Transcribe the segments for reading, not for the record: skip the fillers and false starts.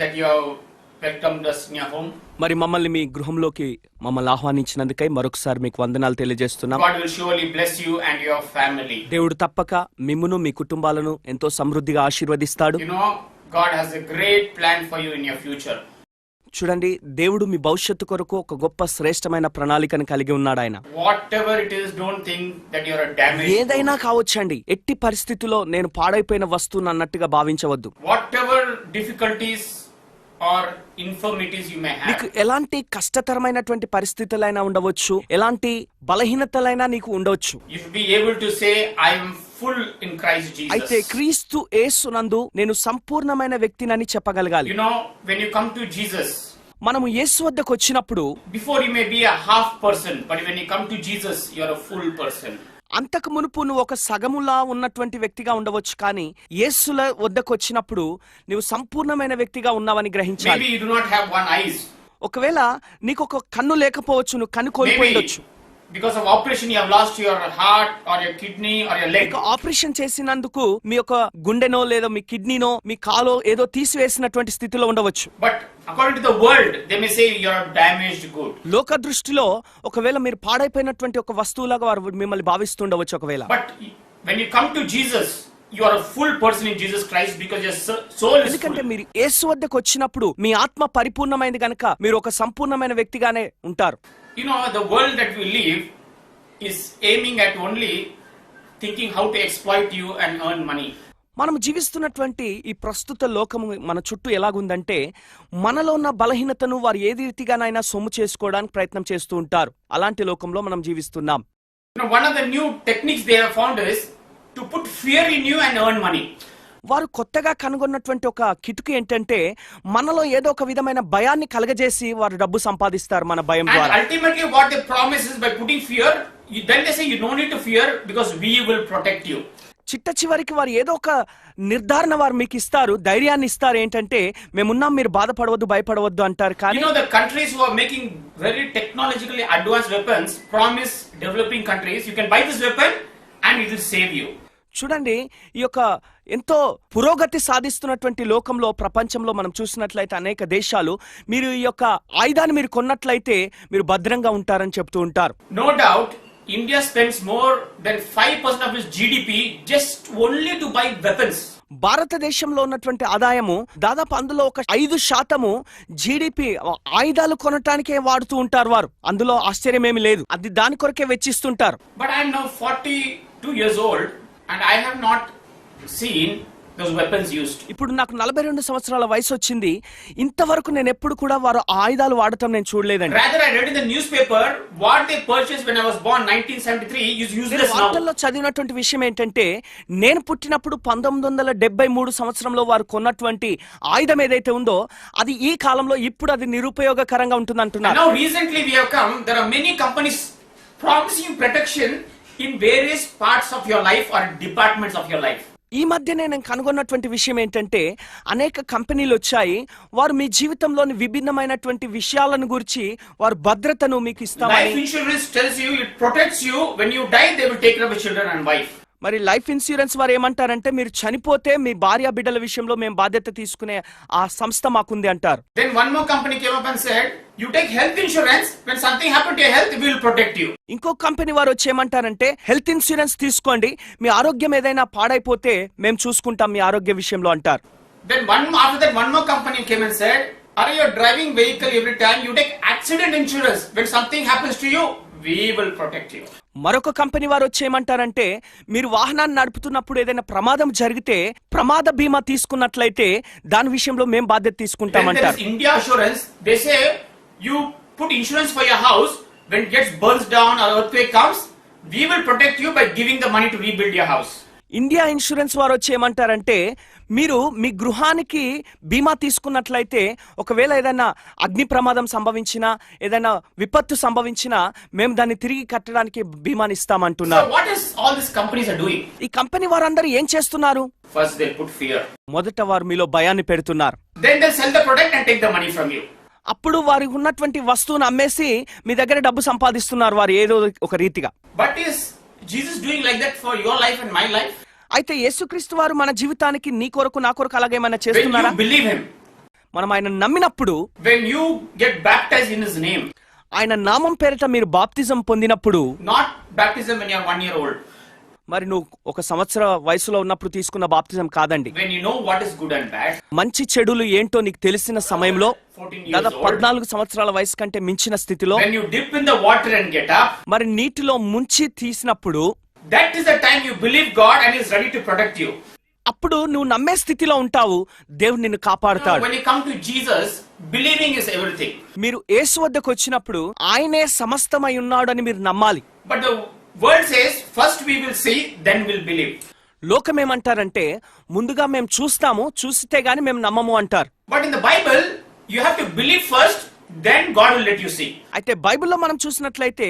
that you have welcomed us in your home. మరి మమ్మల్ని మీ గృహంలోకి మమ్మల్ని ఆహ్వానించినందుకై మరొకసారి మీకు వందనాలు తెలియజేస్తున్నాం. God will surely bless you and your family. దేవుడు తప్పక మిమ్మును మీ కుటుంబాలను ఎంతో సమృద్ధిగా ఆశీర్వదిస్తాడు. You know, God has a great plan for you in your future. చూడండి, దేవుడు మీ భవిష్యత్తు కొరకు ఒక గొప్ప శ్రేష్టమైన ప్రణాళికను కలిగి ఉన్నాడు ఆయన. Whatever it is, don't think that you are a damaged. ఏదైనా కావచ్చండి, ఎట్టి పరిస్థితిలో నేను పాడైపోయిన వస్తువును అన్నట్టుగా భావించవద్దు. Whatever difficulties or infirmities you may have. నీకు ఎలాంటి కష్టతరమైనటువంటి పరిస్థితులైనా ఉండవచ్చు, ఎలాంటి బలహీనతలైనా నీకు ఉండవచ్చు. You should be able to say, I am full in Christ Jesus. అయితే క్రీస్తు యేసునందు నేను సంపూర్ణమైన వ్యక్తినని చెప్పగలగాలి. You know, when you come to Jesus, మనము యేసు వద్దకు వచ్చినప్పుడు before you may be a half person, but when you come to Jesus, you are a full person. అంతకు మునుపు నువ్వు ఒక సగములా ఉన్నటువంటి వ్యక్తిగా ఉండవచ్చు, కానీ యేసుల వద్దకు వచ్చినప్పుడు నువ్వు సంపూర్ణమైన వ్యక్తిగా ఉన్నావని గ్రహించాలి. Maybe you do not have one eyes. ఒకవేళ నీకు ఒక కన్ను లేకపోవచ్చు, నువ్వు కన్ను కోల్పోయిండొచ్చు. Because of operation you have lost your heart or your kidney or your leg. Operation చేసినందుకు మీ యొక్క గుండెనో లేదా మీ కిడ్నీనో మీ కాలో ఏదో తీసివేసినటువంటి స్థితిలో ఉండవచ్చు. But according to the world, they may say you are damaged good. లోక దృష్టిలో ఒకవేళ మీరు పాడైపోయినటువంటి ఒక వస్తువులాగా వారు మిమ్మల్ని భావిస్తుండవచ్చు ఒకవేళ. But when you come to Jesus, you are a full person in Jesus Christ because your soul is ఎందుకంటే full. మీరు యేసు వద్దకు వచ్చినప్పుడు మీ ఆత్మ పరిపూర్ణమైంది గనుక మీరు ఒక సంపూర్ణమైన వ్యక్తిగానే ఉంటారు. You know, the world that we live is aiming at only thinking how to exploit you and earn money. మనం జీవిస్తున్నటువంటి ఈ ప్రస్తుత లోకము మన చుట్టూ ఎలాగుందంటే మనలో ఉన్న బలహీనతను వారు ఏ రీతిగానైనా సొమ్ము చేసుకోవడానికి ప్రయత్నం చేస్తూ ఉంటారు. అలాంటి లోకంలో మనం జీవిస్తున్నాం. You know, one of the new techniques they have found is to put fear in you and earn money. వారు కొత్తగా కనుగొన్నటువంటి ఒక కిటుకు ఏంటంటే మనలో ఏదో ఒక విధమైన భయాన్ని కలగజేసి వారు డబ్బు సంపాదిస్తారు మన భయం And ద్వారా. ultimately what they promise is by putting fear, then they say you don't need to fear because we will protect you. చిట్ట చివరికి వారు ఏదో ఒక నిర్ధారణ వారు మీకు ఇస్తారు, ధైర్యాన్ని ఇస్తారు. ఏంటంటే మేమున్నాం, మీరు బాధపడవద్దు, భయపడవద్దు అంటారు. కానీ You know, the countries who are making very technologically advanced weapons promise developing countries, you can buy this weapon and it will save you. చూడండి, ఈ యొక్క ఎంతో పురోగతి సాధిస్తున్నటువంటి లోకంలో ప్రపంచంలో మనం చూసినట్లయితే అనేక దేశాలు మీరు ఈ యొక్క ఆయుధాన్ని మీరు కొన్నట్లయితే మీరు భద్రంగా ఉంటారని చెప్తూ ఉంటారు. No doubt, India spends more than 5% of its GDP just only to buy weapons. భారతదేశంలో ఉన్నటువంటి ఆదాయము దాదాపు అందులో ఒక 5% జీడిపి ఆయుధాలు కొనటానికే వాడుతూ ఉంటారు వారు. అందులో ఆశ్చర్యమేమి లేదు, అది దాని కొరకే వెచ్చిస్తుంటారు. But I am now 42 years old and I have not seen those weapons used. ఇప్పుడు నాకు 42 సంవత్సరాల వయసు వచ్చింది. ఇంతవరకు నేను ఎప్పుడు కూడా వారు ఆయుధాలు వాడటం నేను చూడలేదండి. Rather, I read in the newspaper what they purchased when I was born 1973 is useless now. వార్తల్లో చదివినటువంటి విషయం ఏంటంటే నేను పుట్టినప్పుడు 1973 సంవత్సరంలో వారు కొన్నటువంటి ఆయుధం ఏదైతే ఉందో అది ఈ కాలంలో ఇప్పుడు అది నిరుపయోగకరంగా ఉంటుంది అంటున్నారు. Now recently we have come, there are many companies promising protection in various parts of your life or departments of your life. ఈ మధ్యనే నేను కనుగొన్నటువంటి విషయం ఏంటంటే అనేక కంపెనీలు వచ్చాయి, వారు మీ జీవితంలోని విభిన్నమైనటువంటి విషయాలను గురించి వారు భద్రతను మీకు ఇస్తామని. Life insurance tells you, it protects you. When you die, they will take care of your children and wife. మరి లైఫ్ ఇన్సూరెన్స్ వారు ఏమంటారంటే మీరు చనిపోతే మీ భార్య బిడ్డల విషయంలో మేము బాధ్యత తీసుకునే ఆ సంస్థ మాకుంది అంటారు. Then one more company came up and said, you take health insurance, when something happened to your health, we will protect you. ఇంకో కంపెనీ వారు వచ్చి ఏమంటారంటే హెల్త్ ఇన్సూరెన్స్ తీసుకోండి, మీ ఆరోగ్యం ఏదైనా పాడైపోతే మేము చూసుకుంటాం మీ ఆరోగ్య విషయంలో అంటారు. Then after that one more company came and said, are you driving vehicle every time you take accident insurance, when something happens to you, we will protect you. మరొక కంపెనీ వారు వచ్చి ఏమంటారంటే మీరు వాహనాన్ని నడుపుతున్నప్పుడు ఏదైనా ప్రమాదం జరిగితే ప్రమాద బీమా తీసుకున్నట్లయితే దాని విషయంలో మేము బాధ్యత తీసుకుంటామంటారు. India Assurance, they say you put insurance for your house, when it gets burns down or earthquake comes, we will protect you by giving the money to rebuild your house. India insurance వారు వచ్చి ఏమంటారంటే మీరు మీ గృహానికి బీమా తీసుకున్నట్లయితే ఒకవేళ ఏదైనా అగ్ని ప్రమాదం సంభవించినా ఏదైనా విపత్తు సంభవించినా మేము దాన్ని తిరిగి కట్టడానికి బీమాని ఇస్తామంటున్నారు. So what is all these companies are doing? ఈ కంపెనీ వారందరూ ఏం చేస్తున్నారు? First they put fear. మొదట వారు మీలో భయాన్ని పెడుతున్నారు. Then they sell the product and take the money from you. అప్పుడు వారికి ఉన్నటువంటి వస్తువును అమ్మేసి మీ దగ్గర డబ్బు సంపాదిస్తున్నారు వారు ఏదో ఒక రీతిగా. But is Jesus doing like that for your life and my life? అయితే యేసుక్రీస్తు వారు మన జీవితానికి నీ కొరకు నా కొరకు అలాగేమైనా చేస్తున్నారా? When you believe him, మనం ఆయన నమ్మినప్పుడు, when you get baptized in his name, ఆయన నామం పేరిట మీరు బాప్తిజం పొందినప్పుడు, not baptism when you are 1 year old, మరి నువ్వు 1 సంవత్సర వయసులో ఉన్నప్పుడు తీసుకున్న బాప్తిజం కాదండి. when you know what is good and bad, మంచి చెడులు ఏంటో నీకు తెలిసిన సమయంలో, 14 years దాదాపు old, 14 సంవత్సరాల వయసు కంటే మించిన స్థితిలో, when you dip in the water and get up, మరి నీటిలో ముంచి తీసినప్పుడు, that is the time you believe God and is ready to protect you. అప్పుడు నువ్వు నమ్మే స్థితిలో ఉంటావు, దేవుడు నిన్ను కాపాడుతాడు. When you come to Jesus, believing is everything. మీరు యేసు వద్దకు వచ్చినప్పుడు ఆయనే సమస్తమై ఉన్నాడు అని మీరు నమ్మాలి. But the word says, first we will see, then we'll believe. లోకం ఏమంటారంటే, ముందుగా మేము చూస్తాము, చూస్తే గాని మేము నమ్మము అంటారు. But in the Bible, you have to believe first, then God will let you see. అయితే బైబిల్లో మనం చూసినట్లయితే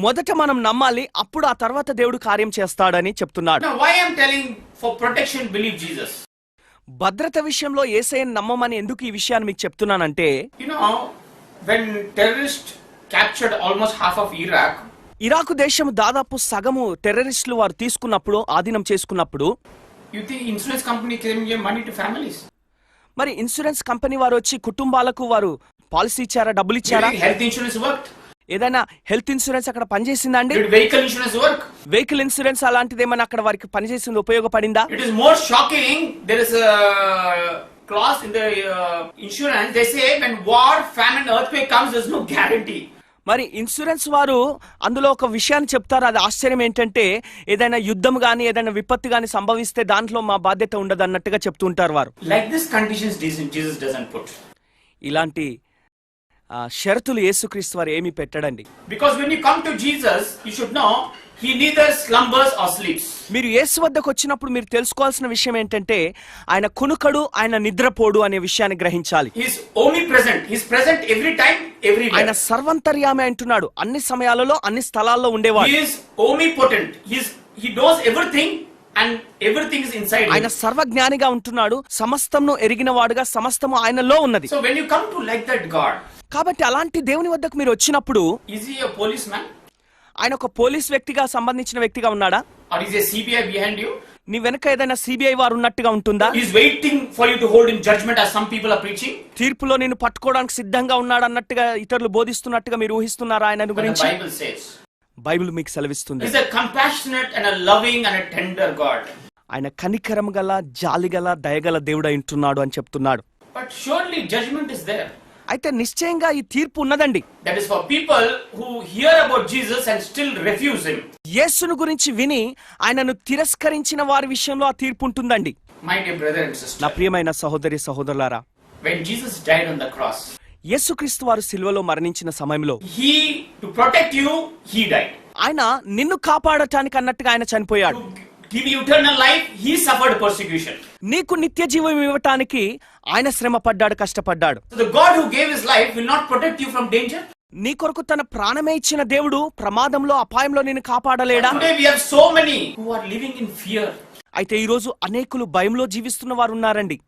మొదట మనం నమ్మాలి, అప్పుడు ఆ తర్వాత దేవుడు కార్యం చేస్తాడని చెప్తున్నాడు. Now why I am telling for protection, believe Jesus. భద్రత విషయంలో యేసయ్యను నమ్మమని ఎందుకు ఈ విషయాన్ని మీకు చెప్తున్నానంటే, You know, when terrorists captured almost half of Iraq, Iraq దేశం దాదాపు సగము టెర్రరిస్టులు వారు తీసుకున్నప్పుడు, ఆధీనం చేసుకున్నప్పుడు, you think insurance company can give money to families? మరి ఇన్సూరెన్స్ కంపెనీ వారు వచ్చి కుటుంబాలకు వారు పాలసీ ఇచ్చారా, డబ్బులు You ఇచ్చారా? think health insurance worked? ఏదైనా హెల్త్ ఇన్సూరెన్స్ అక్కడ పనిచేసిందా అండి? Did vehicle insurance work? Vehicle insurance అలాంటిది ఏమైనా అక్కడ వారికి పనిచేసింది, ఉపయోగపడిందా? It is more shocking. There is a clause in the insurance. They say when war, famine, earthquake comes, there is no guarantee. మరి insurance వారు అందులో ఒక విషయాన్ని చెప్తారు, అది ఆశ్చర్యం ఏంటంటే, ఏదైనా యుద్ధం గాని ఏదైనా విపత్తు గాని సంభవిస్తే దాంట్లో మా బాధ్యత ఉండదు అన్నట్టుగా చెప్తుంటారు వారు. Like this conditions Jesus doesn't put. ఇలాంటి షరతులు యేసుక్రీస్తు వారు ఏమీ పెట్టడండి. Because when you come to Jesus, you should know he neither slumbers or sleeps. మీరు యేసు వద్దకు వచ్చినప్పుడు మీరు తెలుసుకోవాల్సిన విషయం ఏంటంటే, ఆయన కునుకడు, ఆయన నిద్రపోడు అనే విషయాన్ని గ్రహించాలి. He is omnipresent. He is present every time, everywhere. ఆయన సర్వంతర్యామి అంటున్నాడు, అన్ని సమయాలలో అన్ని స్థలాల్లో ఉండేవాడు. He is omnipotent. He knows everything and everything is inside him. ఆయన సర్వజ్ఞానిగా ఉంటున్నాడు, సమస్తమును ఎరిగిన వాడుగా సమస్తము ఆయనలో ఉన్నది. So when you come to like that God, కాబట్టి అలాంటి దేవుని వద్దకు మీరు వచ్చినప్పుడు, is he a policeman? ఆయన ఒక పోలీస్ వ్యక్తిగా సంబంధించిన వ్యక్తిగా ఉన్నాడా? Or is a CBI behind you? నీ వెనక ఏదైనా సిబిఐ వారు ఉన్నట్టుగా ఉంటుందా? He is waiting for you to hold in judgment as some people are preaching? తీర్పులో నిన్ను పట్టుకోవడానికి సిద్ధంగా ఉన్నాడు అన్నట్టుగా ఇతరులు బోధిస్తున్నట్టుగా మీరు ఊహిస్తున్నారా ఆయన But the గురించి? Bible says బైబిల్ మీకు సెలవిస్తుంది, he is a compassionate and a loving and a tender God. ఆయన కనికరం గల, జాలి గల, దయగల దేవుడై ఉంటున్నాడు అని చెప్తున్నాడు. But surely judgment is there. అయితే నిశ్చయంగా ఈ తీర్పు ఉన్నదండి. That is for people who hear about Jesus and still refuse him. యేసును గురించి విని ఆయనను తిరస్కరించిన వారి విషయంలో ఆ తీర్పు ఉంటుందండి. My dear brother and sister, నా ప్రియమైన సహోదరి సహోదరులారా, when Jesus died on the cross, యేసుక్రీస్తు వారు సిలువలో మరణించిన సమయంలో, to protect you, he died. ఆయన నిన్ను కాపాడటానికి అన్నట్టుగా ఆయన చనిపోయాడు. To give you eternal life, he suffered persecution. నీకు నిత్య జీవం ఇవ్వటానికి ఆయన శ్రమ పడ్డాడు, కష్టపడ్డాడు. So the God who gave his life will not protect you from danger? నీ కొరకు తన ప్రాణమే ఇచ్చిన దేవుడు ప్రమాదంలో, అపాయంలో నిన్ను కాపాడలేడా? Today we have so many who are living in fear. అయితే ఈ రోజు అనేకులు భయంలో జీవిస్తున్న వారు ఉన్నారండి.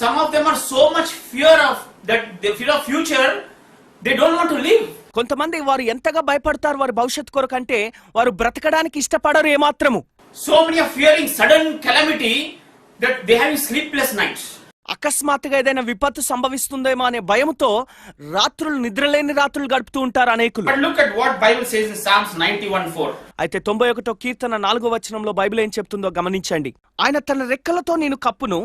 Some of them are so much fear of future, they don't want to live. కొంతమంది వారు ఎంతగా భయపడతారు వారి భవిష్యత్తు కొరకంటే వారు బ్రతకడానికి ఇష్టపడరు ఏమాత్రము. So many are fearing sudden calamity that they have sleepless nights. అకస్మాత్తుగా ఏదైనా విపత్తు సంభవిస్తుందేమో అనే భయంతో రాత్రులు నిద్రలేని రాత్రులు గడుపుతూ ఉంటారు అనేకులు. But look at what Bible says in Psalms 91:4. అయితే 91వ కీర్తన 4వ వచనంలో బైబిల్ ఏం చెప్తుందో గమనించండి. ఆయన తన రెక్కలతో నేను కప్పును,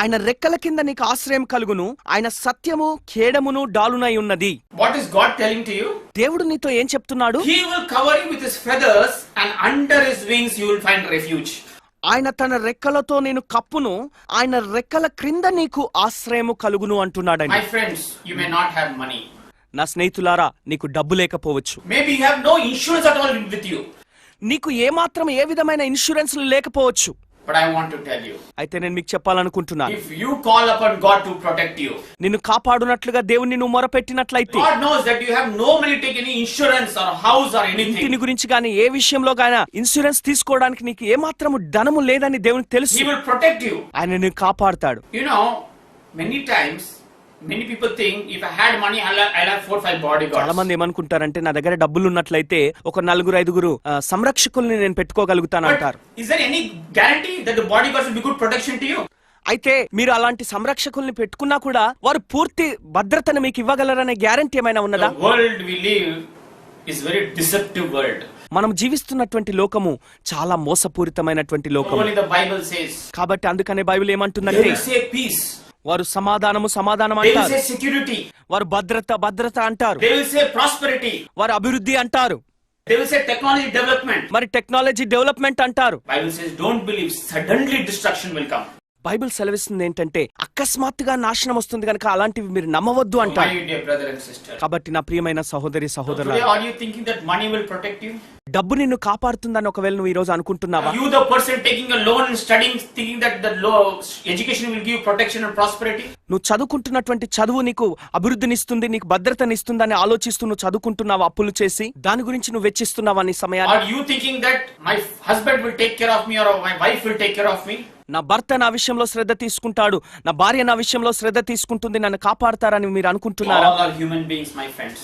ఆయన రెక్కల కింద నీకు ఆశ్రయం కలుగును, ఆయన సత్యము ఖేడమును డాలునై ఉన్నది. What is God telling to you? దేవుడు నీతో ఏం చెప్తున్నాడు? He will cover you with his feathers and under his wings you will find refuge. ఆయన తన రెక్కలతో నేను కప్పును, ఆయన రెక్కల క్రింద నీకు ఆశ్రయము కలుగును అంటున్నాడండి. My friends, you may not have money. నా స్నేహితులారా, నీకు డబ్బు లేకపోవచ్చు. Maybe you have no insurance at all with you. నీకు ఏమాత్రం ఏ విధమైన ఇన్సూరెన్స్లు లేకపోవచ్చు. But I want to tell you, అయితే నేను మీకు చెప్పాలనుకుంటున్నాను, if you call upon God to protect you, నిన్ను కాపాడునట్లుగా దేవుని నువ్వు మొరపెట్టినట్లయితే, God knows that you have no money to take any insurance or house or anything. ఇంటిని గురించి కానీ ఏ విషయంలో గానీ ఇన్సూరెన్స్ తీసుకోవడానికి నీకు ఏమాత్రము ధనము లేదని దేవునికి తెలుసు. He will protect you. ఆయన నిన్ను కాపాడుతాడు. You know, many times many people think if I had money I'll have 4-5 bodyguards. చాలా మంది ఏమనుకుంటారంటే నా దగ్గర డబ్బులు ఉన్నట్లయితే ఒక 4-5 సంరక్షకుల్ని నేను పెట్టుకోగలుగుతాను అంటారు. Is there any guarantee that the bodyguards will be good protection to you? అయితే మీరు అలాంటి సంరక్షకుల్ని పెట్టుకున్నా కూడా వారు పూర్తి భద్రతను మీకు ఇవ్వగలరనే గ్యారెంటీ ఏమైనా ఉన్నదా? The world we live is very deceptive world. మనం జీవిస్తున్నటువంటి లోకము చాలా మోసపూరితమైనటువంటి లోకము. Only the Bible says. కాబట్టి అందుకనే బైబిల్ They ఏమంటుందంటే will say peace. వారు సమాధానం They will అంటారు, say security. వారు భద్రత అంటారు, They will say prosperity. వారు అభివృద్ధి అంటారు, They will say technology development. మరి టెక్నాలజీ డెవలప్మెంట్ అంటారు. Bible says don't believe. Suddenly destruction will come. Bible సెలవిస్తుంది ఏంటంటే అకస్మాత్తుగా నాశనం వస్తుంది కనుక అలాంటివి మీరు నమ్మవద్దు My అంటారు. dear brother and sister. కాబట్టి నా ప్రియమైన సహోదరి Today సహోదరులారా, are you thinking that money will protect you? డబ్బు నిన్ను కాపాడుతుందని ఒకవేళ నువ్వు ఈ రోజు అనుకుంటున్నావా? You the person taking a loan and studying thinking that the education will give protection and prosperity? నువ్వు చదువుకుంటున్నటువంటి చదువు నీకు అభివృద్ధినిస్తుంది, నీకు భద్రతనిస్తుందని ఆలోచిస్తూ నువ్వు చదువుకుంటున్నావు అప్పులు చేసి, దాని గురించి నువ్వు వెచ్చిస్తున్నావా నీ సమయాన్ని? Are you thinking that my husband will take care of me or my wife will take care of me? నా భర్త నా విషయంలో శ్రద్ధ తీసుకుంటాడు, నా భార్య నా విషయంలో శ్రద్ధ తీసుకుంటుంది, నన్ను కాపాడతారని మీరు అనుకుంటున్నారా? All are human beings, my friends.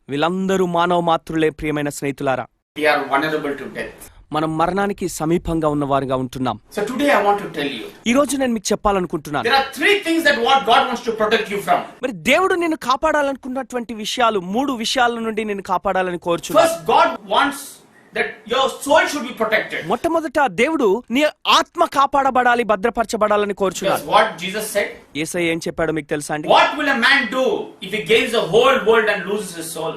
వీళ్ళందరూ మానవ మాతృలే ప్రియమైన స్నేహితులారా. They are vulnerable to death. మనం మరణానికి సమీపంగా ఉన్నవారుగా ఉంటున్నాం. So today I want to tell you. ఈ రోజు నేను మీకు చెప్పాలనుకుంటున్నాను, There are three things that what God wants to protect you from. మరి దేవుడు నిన్ను కాపాడాలనుకున్నటువంటి విషయాలు, 3 విషయాల నుండి నిన్ను కాపాడాలని కోరుచున్నాను. First, God wants that your soul should be protected. మొట్టమొదట దేవుడు నీ ఆత్మ కాపాడబడాలి, భద్రపరచబడాలని కోరుచున్నాడు. That's what Jesus said. యేసయ్య ఏం చెప్పాడో మీకు తెలుసా అండి? What will a man do if he gains the whole world and loses his soul?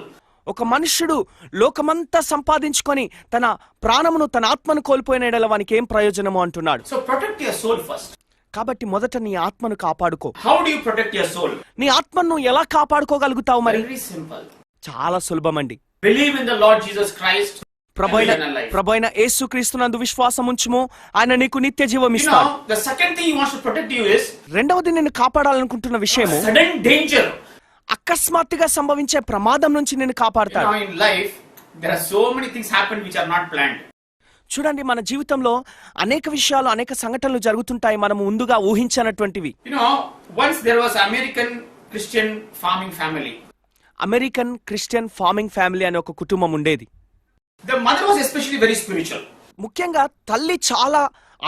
ఒక మనుష్యుడు లోకమంతా సంపాదించుకొని తన ప్రాణమును, తన ఆత్మను కోల్పోయిన యెడల వానికి ఏం ప్రయోజనము అంటున్నాడు. So protect your soul first. కాబట్టి మొదట నీ ఆత్మను కాపాడుకో. How do you protect your soul? నీ ఆత్మను నువ్వు ఎలా కాపాడుకోగలుగుతావు? మరి Very simple. చాలా సులభమండి. Believe in the Lord Jesus Christ. ప్రభువైన యేసుక్రీస్తునందు విశ్వాసం ఉంచుము, ఆయన నీకు నిత్య జీవం You ఇస్తాడు. know, the second thing he wants to protect you is రెండవది నిన్ను కాపాడాలనుకుంటున్న విషయము sudden danger. అకస్మాత్తుగా సంభవించే ప్రమాదం నుంచి నిన్ను You కాపాడతాడు. know, in life, there are so many things happen which are not planned. చూడండి, మన జీవితంలో అనేక విషయాలు, అనేక సంఘటనలు జరుగుతుంటాయి మనము ముందుగా ఊహించనటువంటివి. You know, once there was American Christian farming family. American Christian farming family అనే ఒక కుటుంబం ఉండేది. The mother was especially very spiritual. ముఖ్యంగా తల్లి చాలా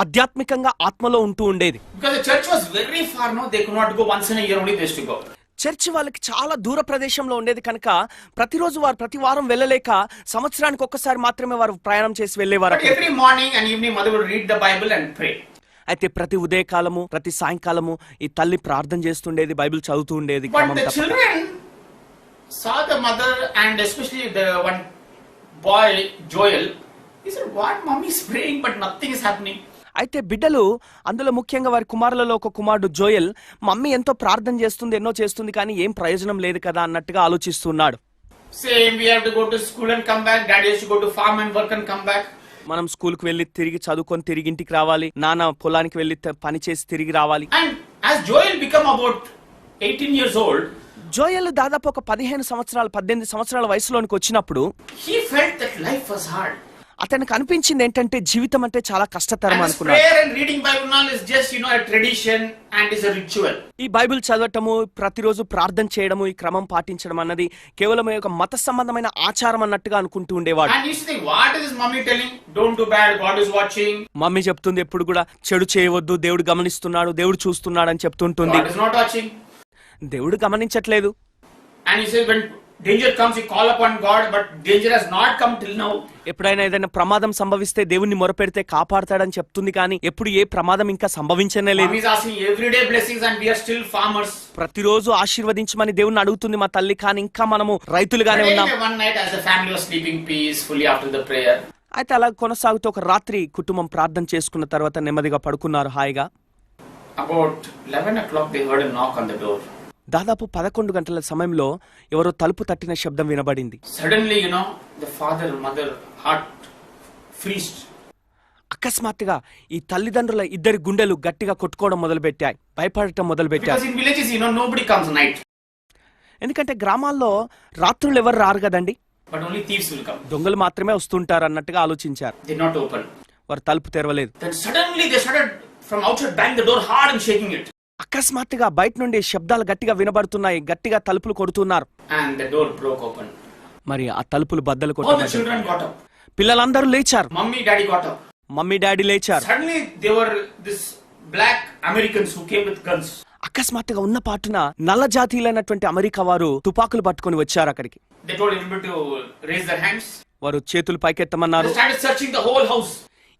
ఆధ్యాత్మికంగా ఆత్మలో ఉంటూ ఉండేది. Because the church was very far, no, they could not go once in a year, only they used to go. Church వాళ్ళకి చాలా దూర ప్రదేశంలో ఉండేది కనుక ప్రతిరోజు వారు ప్రతి వారం వెళ్ళలేక సంవత్సరానికి ఒక్కసారి మాత్రమే వారు ప్రయాణం చేసి వెళ్ళేవారు. But every morning and evening mother would read the Bible and pray. అయితే ప్రతి ఉదయకాలము, ప్రతి సాయంకాలము ఈ తల్లి ప్రార్థన చేస్తుండేది, బైబిల్ చదువుతూ ఉండేది. But the children saw the mother and especially the one boy Joel. He said, "What mommy is praying but nothing is happening." అయితే బిడ్డలు, అందులో ముఖ్యంగా వారి కుమారులలో ఒక కుమారుడు జోయల్, మమ్మీ ఎంతో ప్రార్థన చేస్తుంది, ఎన్నో చేస్తుంది, కానీ ఏం ప్రయోజనం లేదు కదా అన్నట్టుగా ఆలోచిస్తున్నాడు. Same, we have to go to school and come back. Daddy has to go to farm and work and come back. మనం స్కూల్కి వెళ్ళి తిరిగి చదువుకొని తిరిగి ఇంటికి రావాలి, నాన్న పొలానికి వెళ్ళి పని చేసి తిరిగి రావాలి. And as Joel become about 18 years old, Joel దాదాపు ఒక 18 సంవత్సరాల వయసులోనికి వచ్చినప్పుడు he felt that life was hard. అతనికి అనిపించింది ఏంటంటే జీవితం అంటే చాలా కష్టతరం And అనుకున్నాడు. prayer and reading Bible now is just, you know, a tradition and is a ritual. ఈ బైబిల్ చదవటము, ప్రతిరోజు ప్రార్థన చేయడము, ఈ క్రమం పాటించడం అన్నది కేవలం ఒక మత సంబంధమైన ఆచారం అన్నట్టుగా అనుకుంటూ ఉండేవాడు. And you used to think, what is this mommy telling? Don't do bad, God is watching. Mummy చెప్తుంది ఎప్పుడు కూడా చెడు చేయవద్దు, దేవుడు గమనిస్తున్నాడు, దేవుడు చూస్తున్నాడు అని చెప్తుంటుంది. God is not watching. దేవుడు గమనించట్లేదు. And he says when danger comes, you call upon God, but danger has not come till now. ఎప్పుడైనా ఏదైనా ప్రమాదం సంభవిస్తే దేవుణ్ణి మొరపెడితే కాపాడతాడని చెప్తుంది, కానీ ఎప్పుడు ఏ ప్రమాదం ఇంకా సంభవించనే లేదు. Mommy is asking everyday blessings and we are still farmers. ప్రతిరోజు ఆశీర్వదించమని దేవుణ్ణి అడుగుతుంది మా తల్లి, కానీ ఇంకా మనము రైతులుగానే But ఉన్నాం. anyway, one night as the family was sleeping peacefully after the prayer, అయితే అలా కొనసాగుతూ ఒక రాత్రి కుటుంబం ప్రార్థన చేసుకున్న తర్వాత నెమ్మదిగా పడుకున్నారు హాయిగా. about 11 o'clock they heard a knock on the door. దాదాపు 11 గంటల సమయంలో ఎవరో తలుపు తట్టిన శబ్దం వినబడింది. Suddenly, you know, the father and mother heart freezed. అకస్మాత్తుగా ఈ తల్లిదండ్రుల ఇద్దరి గుండెలు గట్టిగా కొట్టుకోవడం మొదలుపెట్టాయి, భయపడటం మొదలుపెట్టారు. Because in villages, you know, nobody comes night. ఎందుకంటే గ్రామాల్లో రాత్రులు ఎవరు రారు కదండి, But only thieves will come. దొంగలు మాత్రమే వస్తుంటారు అన్నట్టుగా ఆలోచించారు. They did not open. వారు తలుపు తెరవలేదు. Then suddenly they started from outside bang the door hard and shaking it. అకస్మాత్తుగా బయట నుండి శబ్దాలు గట్టిగా వినబడుతున్నాయి, గట్టిగా తలుపులు కొడుతున్నారు. And the door broke open. మరి ఆ తలుపులు బద్దలు All the కొట్టారు. children got up. పిల్లలందరూ లేచారు, Mummy, daddy got up. Mummy daddy లేచారు. Suddenly they were this black Americans who came with guns. అకస్మాత్తుగా ఉన్న పాటున నల్ల జాతీయులైనటువంటి అమెరికా వారు తుపాకులు పట్టుకొని వచ్చారు అక్కడికి. They told everybody to raise their hands. వారు చేతులు పైకెత్తమన్నారు. They started searching the whole house.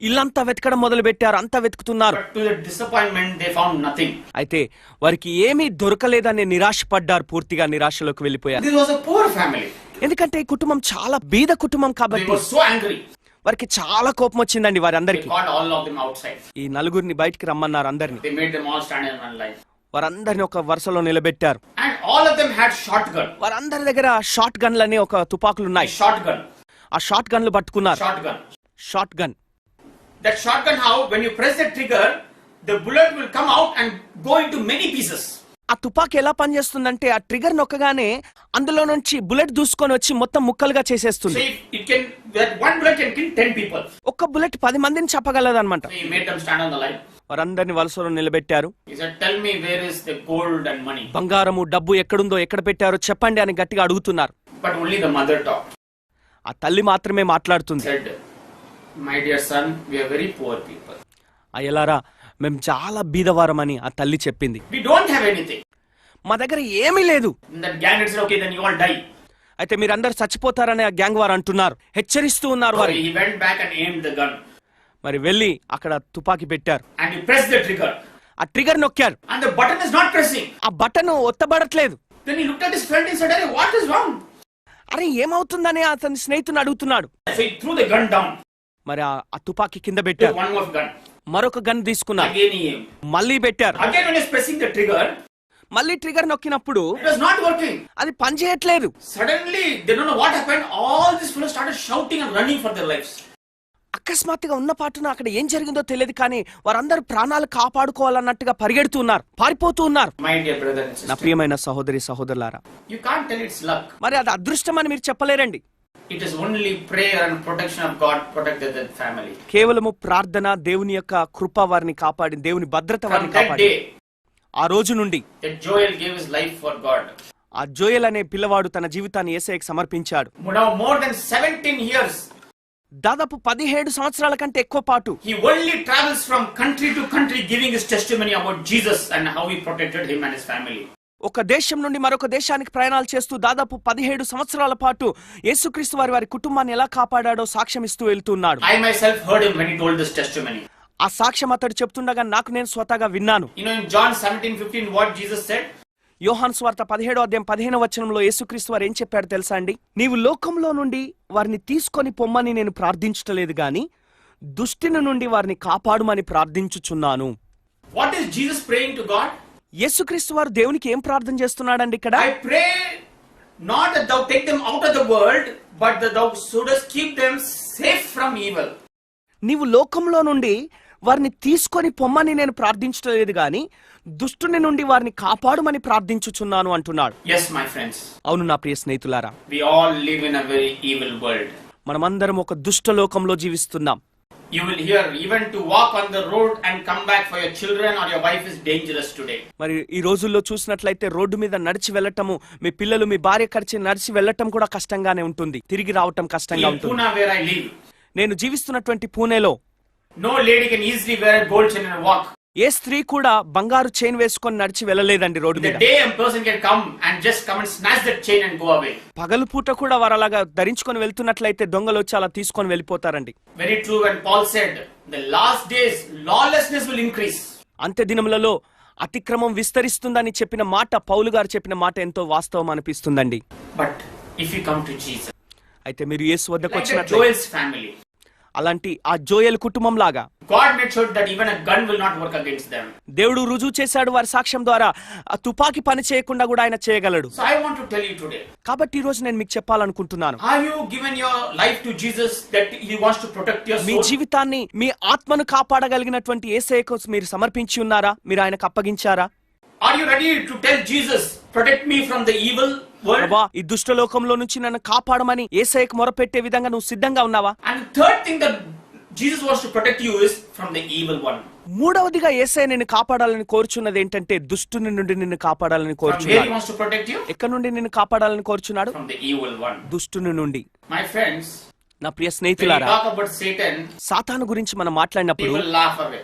ఇల్లంతా వెతకడం మొదలు పెట్టారు. అంతా వెతుకుతున్నారు. But to their disappointment, they found nothing. అయితే వారికి ఏమీ దొరకలేదని నిరాశపడ్డారు. పూర్తిగా నిరాశలోకి వెళ్ళిపోయారు. This was a poor family. ఎందుకంటే ఈ కుటుంబం చాలా బీద కుటుంబం They కాబట్టి were so angry. వారికి చాలా కోపం వచ్చిందండి They వారందరికి. called all of them outside. ఈ నలుగురిని బయటికి రమ్మన్నారు అందరిని. They made them all stand in one line. వారందరిని ఒక వరుసలో నిలబెట్టారు. And all of them had shotgun. వారందరి దగ్గర షార్ట్ గన్లని ఒక తుపాకులు A ఉన్నాయి. shotgun. ఆ షార్ట్ గన్లు పట్టుకున్నారు. Shotgun. Short gun. That shotgun, how when you press the trigger, the bullet will come out and go into many pieces. ఆ తుపాకీ ఎలా పనిచేస్తుందంటే ఆ ట్రిగర్ నొక్కగానే అందులో నుంచి బుల్లెట్ దూసుకొని వచ్చి మొత్తం ముక్కలుగా So చేసేస్తుంది. that one bullet can kill 10 people. ఒక్క బుల్లెట్ 10 మందిని చంపగలదన్నమాట. So he made them stand on the line. వారందరిని వలసలో నిలబెట్టారు. He said, "Tell me where is the gold and money." బంగారము డబ్బు ఎక్కడుందో ఎక్కడ పెట్టారో చెప్పండి అని గట్టిగా అడుగుతున్నారు. But only the mother talked. ఆ తల్లి మాత్రమే మాట్లాడుతుంది. Said, "My dear son, we are very poor people. అయ్యలారా మేము చాలా బీదవారమని ఆ తల్లి చెప్పింది. We don't have anything." మా దగ్గర ఏమీ లేదు. And that gang had said, "Okay, then you all die." అయితే మీరందరూ చచ్చిపోతారని ఆ గ్యాంగ్ వారు అంటున్నారు. హెచ్చరిస్తూ ఉన్నారు So వారు. he went back and aimed the gun. మరి వెళ్ళి అక్కడ తుపాకీ పెట్టారు. And he pressed the trigger. ఆ ట్రిగర్ నొక్కారు. And the button is not pressing. ఆ బటన్ ఒత్తబడట్లేదు. Then he looked at his friend and said, "Hey, what is wrong?" అరే ఏమవుతుందని అతని స్నేహితుని అడుగుతున్నాడు. So he threw the gun down. మరి ఆ తుపాకీ కింద Took పెట్టారు. one more gun. మరొక గన్ తీసుకున్నారు. Again he aimed. మళ్ళీ పెట్టారు. Again when he was pressing the trigger, మళ్ళీ ట్రిగర్ నొక్కినప్పుడు it was not working. అది పనిచేయట్లేదు. Suddenly, they don't know what happened. All these fellows started shouting and running for their lives. అకస్మాత్తుగా ఉన్న పాటున అక్కడ ఏం జరిగిందో తెలియదు కానీ వారందరూ ప్రాణాలు కాపాడుకోవాలన్నట్టుగా పరిగెడుతున్నారు, పారిపోతూ ఉన్నారు. My dear brother and నా sister, ప్రియమైన సహోదరి సహోదరులారా, you can't tell it's luck. మరి అది అదృష్టం అని మీరు చెప్పలేరండి. It is only prayer and protection of God protected that family. కేవలము ప్రార్థన, దేవుని యొక్క కృప వారిని కాపాడి, దేవుని భద్రత From వారిని that కాపాడి. day, ఆ రోజు నుండి that Joel gave his life for God. ఆ జోయల్ అనే పిల్లవాడు తన జీవితాన్ని యేసయ్యకు సమర్పించాడు. Now more than 17 years, దాదాపు 17 సంవత్సరాల కంటే ఎక్కువ పాటు he only travels from country to country giving his testimony about Jesus and how he protected him and his family. ఒక దేశం నుండి మరొక దేశానికి ప్రయాణాలు చేస్తూ దాదాపు 17 సంవత్సరాల పాటు యేసుక్రీస్తు వారి కుటుంబాన్ని ఎలా కాపాడాడో సాక్ష్యం ఇస్తూ వెళ్తున్నాడు. I myself heard him when he told this testimony. ఆ సాక్ష్యం అతడు చెప్తుండగా నాకు నేను స్వతహాగా విన్నాను. You know in John 17:15 what Jesus said? యోహాను సువార్త 17వ అధ్యాయం 15వ వచనంలో యేసుక్రీస్తు వారు ఏం చెప్పాడు తెలుసా అండి? నీవు లోకంలో నుండి వారిని తీసుకొని పొమ్మని నేను ప్రార్థించటలేదు గాని దుష్టుని నుండి వారిని కాపాడుమని ప్రార్థించుచున్నాను. What is Jesus praying to God? యేసుక్రీస్తు వారు దేవునికి ఏం ప్రార్థన చేస్తున్నాడండి ఇక్కడ? I pray not that thou take them out of the world, but that thou shouldest keep them safe from evil. నీవు లోకంలో నుండి వారిని తీసుకొని పొమ్మని నేను ప్రార్థించలేదు గాని దుష్టుని నుండి వారిని కాపాడుమని ప్రార్థించుచున్నాను అంటున్నాడు. Yes, my friends. అవును నా ప్రియ స్నేహితులారా, We all live in a very evil world. మనమందరం ఒక దుష్ట లోకంలో జీవిస్తున్నాం. You will hear even to walk on the road and come back for your children or your wife is dangerous today. మరి ఈ రోజుల్లో చూసినట్లయితే రోడ్డు మీద నడిచి వెళ్ళటము, మీ పిల్లలు మీ భార్య కలిసి నడిచి వెళ్ళటం కూడా కష్టంగానే ఉంటుంది. తిరిగి రావటం కష్టంగా In ఉంటుంది. Pune where I live, నేను జీవిస్తున్నటువంటి పూణేలో no lady can easily wear a gold chain and walk. ఏ స్త్రీ కూడా బంగారు చైన్ వేసుకొని నడిచి వెళ్ళలేదండి రోడ్డు The మీద. day a person can come and just come and snatch that chain and go away. పగలు పూట కూడా వారు అలాగా ధరించుకొని వెళ్తున్నట్లయితే దొంగలు వచ్చి అలా తీసుకొని వెళ్ళిపోతారండి. Very true when Paul said, the last days lawlessness will increase. అంత్య దినములలో అతిక్రమం విస్తరిస్తుందని చెప్పిన మాట, పౌలు గారు చెప్పిన మాట ఎంతో వాస్తవం అనిపిస్తుందండి. But if you come to Jesus, అయితే మీరు యేసు వద్దకు like that వచ్చినట్లయితే Joel's family, అలాంటి ఆ జోయల్ కుటుంబం లాగా God made sure that even a gun will not work against them. దేవుడు రుజువు చేశాడు వారి సాక్ష్యం ద్వారా. ఆ తుపాకీ పని చేయకుండా కూడా ఆయన చేయగలడు. So I want to tell you today, కాబట్టి ఈ రోజు నేను మీకు చెప్పాలనుకుంటున్నాను, have you given your life to Jesus that he wants to protect your me soul? జీవితాన్ని, మీ ఆత్మను కాపాడగలిగినటువంటి యేసయ్యకు మీరు సమర్పించి ఉన్నారా? మీరు ఆయనకు అప్పగించారా? Are you ready to tell Jesus, protect me from the evil world? ప్రభువా, ఈ దుష్ట లోకంలో నుంచి నన్ను కాపాడమని యేసయ్యకు మొరపెట్టే విధంగా నువ్వు సిద్ధంగా ఉన్నావా? And third thing that Jesus wants to protect you is from the evil one. మూడవదిగా యేసయ్య నిన్ను కాపాడాలని కోరుచున్నది ఏంటంటే దుష్టుని నుండి నిన్ను కాపాడాలని From where he కోరుచున్నాడు. wants to protect you? ఎక్కడి నుండి నిన్ను కాపాడాలని కోరుచున్నాడు? From the evil one. దుష్టుని నుండి. My friends, నా ప్రియ when we స్నేహితులారా, talk about Satan, సాతాను గురించి మనం మాట్లాడినప్పుడు people laugh away.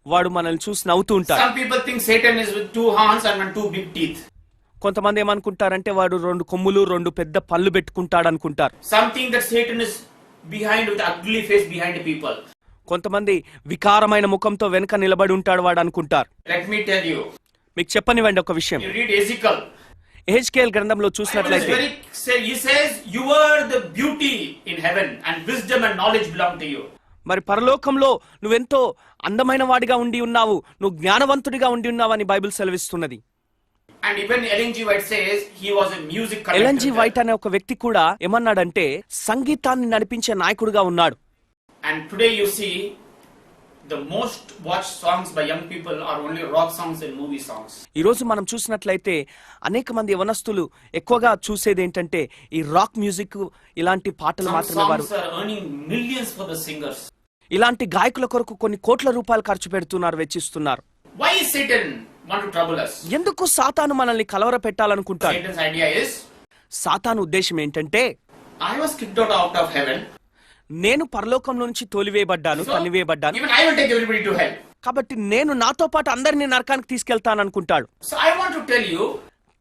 వాడు మనల్ని చూసి నవ్వుతూ ఉంటాడు. Some people think Satan is with 2 horns and 2 big teeth. కొంతమంది ఏమనుకుంటారంటే వాడు 2 కొమ్ములు 2 పెద్ద పళ్ళు పెట్టుకుంటాడు అనుకుంటారు. Some think that Satan is behind with ugly face behind the people. కొంతమంది వికారమైన ముఖంతో వెనక నిలబడి ఉంటాడు వాడు అనుకుంటారు. Let me tell you. మీకు చెప్పనివ్వండి ఒక విషయం. You read Ezekiel. ఎహెజ్కేల్ గ్రంథంలో చూసినట్లయితే he says you are the beauty in heaven and wisdom and knowledge belong to you. మరి పరలోకంలో నువ్వెంతో అందమైన వాడిగా ఉండి ఉన్నావు, నువ్వు జ్ఞానవంతుడిగా ఉండి ఉన్నావు అని Bible సెలవిస్తున్నది. And even Ellen G. White says he was a music conductor. Ellen G white అనే ఒక వ్యక్తి కూడా ఏమన్నాడంటే సంగీతాన్ని నడిపించే నాయకుడిగా ఉన్నాడు. And today you see the most watched songs by young people are only rock songs and movie songs. ఈ రోజు మనం చూసినట్లయితే అనేక మంది యవనస్తులు ఎక్కువగా చూసేది ఏంటంటే ఈ రాక్ మ్యూజిక్ ఇలాంటి పాటలు మాత్రమే వారు. Songs are earning millions for the singers. ఇలాంటి గాయకుల కొరకు కొన్ని కోట్ల రూపాయలు ఖర్చు పెడుతున్నారు, వెచ్చిస్తున్నారు. Why is Satan want to trouble us? ఎందుకు సాతాను మనల్ని కలవర పెట్టాలనుకుంటాడు? Satan's idea is సాతాను ఉద్దేశం ఏంటంటే I was kicked out of heaven. నేను పరలోకంలో నుంచి తోలివేయబడ్డాను, తన్నివేయబడ్డాను. Even I will take everybody to hell. కాబట్టి నేను నాతో పాటు అందరినీ నరకానికి తీసుకెళ్తాను అనుకుంటాడు. So I want to tell you.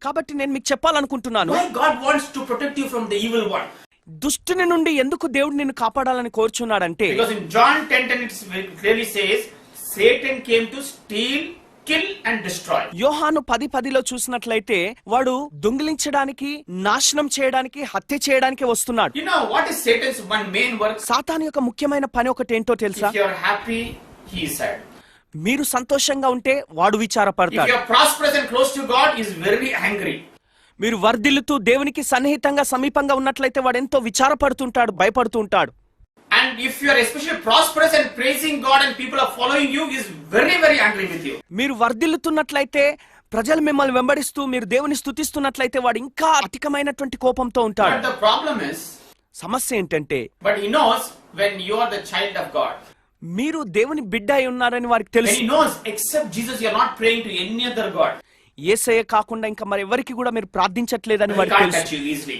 కాబట్టి నేను మీకు చెప్పాలనుకుంటున్నాను, Why God wants to protect you from the evil one? దుష్టుని నుండి ఎందుకు దేవుడు నిన్ను కాపాడాలని కోరుచున్నాడంటే, Because in John 10:10 it clearly says Satan came to steal, kill and destroy. యోహాను 10:10లో చూసినట్లయితే వాడు దొంగిలించడానికి, నాశనం చేయడానికి, హత్య చేయడానికి వస్తున్నాడు. You know what is Satan's one main work? సాతాను యొక్క ముఖ్యమైన పని ఒకటి ఏంటో తెలుసా? If you are happy, he is sad. మీరు సంతోషంగా ఉంటే వాడు If విచారపడతాడు. you are prosperous and close to God, he is very angry. మీరు వర్ధిల్లుతూ దేవునికి సన్నిహితంగా సమీపంగా ఉన్నట్లయితే వాడు ఎంతో విచారపడుతుంటాడు, భయపడుతూ ఉంటాడు. And if you are especially prosperous and praising God and people are following you, he is very, very angry with you. మీరు వర్ధిల్లుతున్నట్లయితే, ప్రజలు మిమ్మల్ని వెంబడిస్తూ మీరు దేవుని స్తుతిస్తున్నట్లయితే వాడు ఇంకా అధికమైనటువంటి కోపంతో ఉంటాడు. But the problem is, సమస్య ఏంటంటే, but he knows when you are the child of God. మీరు దేవుని బిడ్డ అయి ఉన్నారని వారికి When తెలుసు. he knows, except Jesus, you are not praying to any other God. యేసయ్య కాకుండా ఇంకా మరి ఎవరికి కూడా మీరు ప్రార్థించట్లేదని He వారికి can't తెలుసు. touch you easily.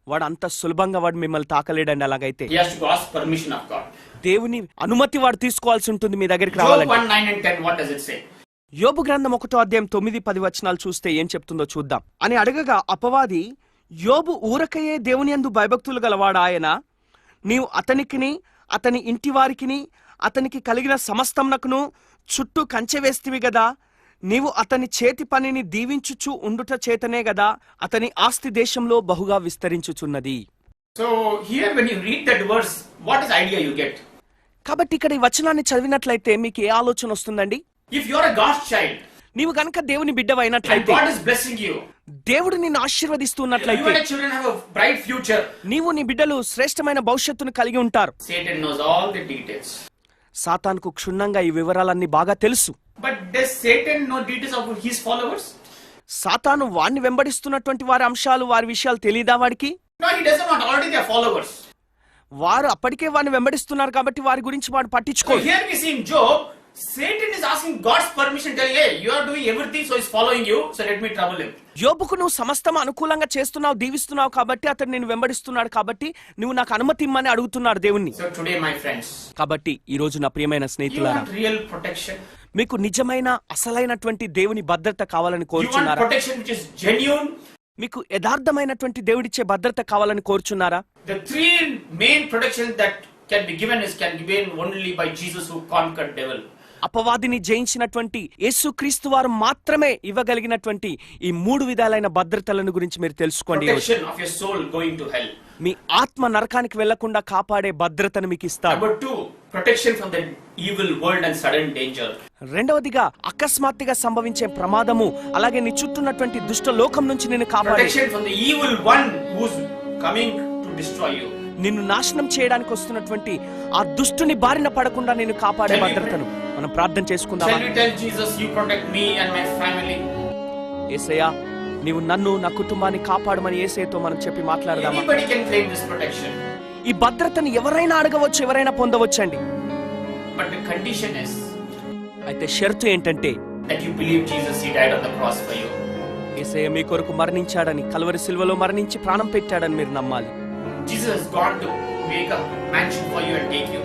వాడు అంత సులభంగా వాడు మిమ్మల్ని తాకలేడండి. అలాగైతే He has to ask permission of God. దేవుని అనుమతి వాడు తీసుకోవాల్సి ఉంటుంది మీ దగ్గరికి Job రావాలంటే. 1:9 and 10, what does it say? యోబు గ్రంథం 1:9-10 వచనాలు చూస్తే ఏం చెప్తుందో చూద్దాం. అని అడగగా అపవాది, యోబు ఊరకయే దేవుని యందు భయభక్తులు గలవాడా ఆయన? నీవు అతనికిని అతని ఇంటి వారికిని అతనికి కలిగిన సమస్తమునకును చుట్టూ కంచె వేస్తివి గదా. నీవు అతని చేతి పనిని దీవించుచు ఉండుట చేతనే గదా అతని ఆస్తి దేశంలో బహుగా విస్తరించుచున్నది. So here when you read that verse, what is idea you get? కాబట్టి ఇక్కడ ఈ వచనాన్ని చదివినట్లయితే మీకు ఏ ఆలోచన వస్తుందండి? If you are a God's child నీవు గనక దేవుని and బిడ్డవైనట్లయితే, God is blessing you, దేవుడు నిన్ను you ఆశీర్వదిస్తున్నట్లయితే, and your children have a bright future. నీవు నీ బిడ్డలు శ్రేష్టమైన భవిష్యత్తును కలిగి ఉంటారు. Satan knows all the details. సాతానుకు క్షుణ్ణంగా ఈ వివరాలన్నీ బాగా తెలుసు. But does Satan know details of his followers? సాతాను వారిని వెంబడిస్తున్నటువంటి వారి అంశాలు, వారి విషయాలు తెలియదా వాడికి? No, he doesn't want. Already they are followers. వారు అప్పటికే వారిని వెంబడిస్తున్నారు కాబట్టి వారి గురించి వాడు So పట్టించుకోడు. here we see in Job, Satan is asking God's permission, telling, hey, you are doing everything, so he's following you, so let me trouble him. యోబుకు నువ్వు సమస్తం అనుకూలంగా చేస్తున్నావు, దీవిస్తున్నావు కాబట్టి అతను నేను వెంబడిస్తున్నాడు కాబట్టి నువ్వు నాకు అనుమతి ఇమ్మని అడుగుతున్నాడు దేవుణ్ణి. So today, my friends, కాబట్టి ఈ రోజు నా ప్రియమైన you స్నేహితులారా, want real protection. మీకు నిజమైన అసలైనటువంటి దేవుని భద్రత కావాలని You want కోరుచున్నారా? protection which is genuine. మీకు యథార్థమైనటువంటి దేవుడిచ్చే భద్రత కావాలని కోరుచున్నారా? The three main protections that can be given only by Jesus who conquered devil. అపవాదిని జయించినటువంటి యేసుక్రీస్తు వారు మాత్రమే ఇవ్వగలిగినటువంటి ఈ 3 విధాలైన భద్రతలను గురించి మీరు తెలుసుకోండి. Protection of your soul going to hell. మీ ఆత్మ నరకానికి వెళ్లకుండా కాపాడే భద్రతను మీకు ఇస్తాడు. Number 2, protection from the evil world and sudden danger. రెండవదిగా అకస్మాత్తుగా సంభవించే ప్రమాదము, అలాగే నీ చుట్టూన్నటువంటి దుష్ట లోకం నుంచి నిన్ను కాపాడే, Protection from the evil one who's coming to destroy you. నిన్ను నాశనం చేయడానికి వస్తున్నటువంటి ఆ దుష్టుని బారిన పడకుండా నిన్ను కాపాడే భద్రతను మనం ప్రార్థన చేసుకుందాం. Shall we tell Jesus, you protect me and my family? యేసయ్యా, నీవు నన్ను నా కుటుంబాన్ని కాపాడమని యేసయ్యతో మనం చెప్పి మాట్లాడదామా? Anybody can claim this protection. ఈ భద్రతను ఎవరైనా అడగవచ్చు, ఎవరైనా పొందవచ్చండి. But the condition is అయితే షరతు ఏంటంటే, that you believe Jesus, he died on the cross for you. యేసయ్య మీ కొరకు మరణించాడని, కల్వరి సిలువలో మరణించి ప్రాణం పెట్టాడని మీరు నమ్మాలి. Jesus has gone to make a mansion for you and take you.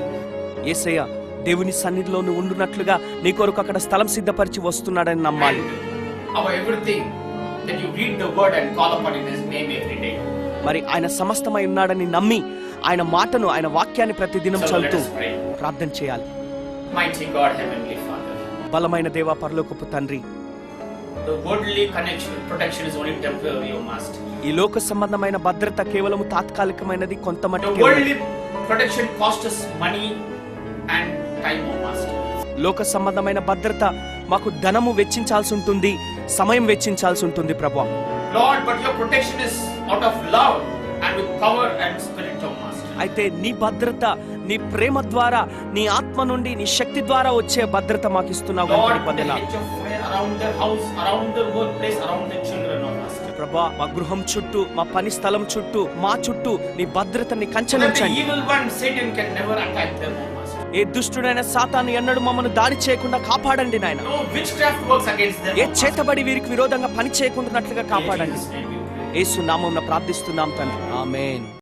యేసయ్య దేవుని సన్నిధిలో నువ్వు ఉండునట్లుగా నీ కొరకు అక్కడ స్థలం సిద్ధపరిచి వస్తున్నాడని నమ్మాలి. And our everything, that you read the word and call upon in His name every day. మరి ఆయన సమస్తమై ఉన్నాడని నమ్మి ఆయన మాటను, ఆయన వాక్యాన్ని ప్రతిదినం So let చదువుతూ us pray. ప్రార్థన చేయాలి. Mighty God, Heavenly Father, బలమైన దేవ పరలోకపు తండ్రి, the worldly protection is only temporary, O Master. ఈ లోక సంబంధమైన భద్రత కేవలం తాత్కాలికమైనది, కొంత The మట్టుకే. worldly protection cost us money and time, O Master. లోక సంబంధమైన భద్రత మాకు ధనము వెచ్చించాల్సి ఉంటుంది, సమయం వెచ్చించాల్సి ఉంటుంది ప్రభువా. Lord, but your protection is out of love and with power and spirit, O Master. అయితే నీ భద్రత నీ ప్రేమ ద్వారా, నీ ఆత్మ నుండి, నీ శక్తి ద్వారా వచ్చే భద్రత మాకు ఇస్తున్నావు. Lord, put a hedge of fire around their house, around their workplace, around their children, O Master. ప్రభా, మా గృహం చుట్టూ, మా పని స్థలం చుట్టూ, మా చుట్టూ నీ భద్రతని So that the కంచెనుంచండి. evil one, Satan, can never attack them, O Master. ఏ దుష్టుడైన సాతాను ఎన్నడూ మమ్మల్ని దాడి చేయకుండా కాపాడండి నాయన. No witchcraft works against them, ఏ O Master. చేతబడి వీరికి విరోధంగా పని చేయకుండాట్లుగా In కాపాడండి. Jesus' name we pray. యేసు నామమున ప్రార్థిస్తున్నాం తండ్రి, ఆమేన్.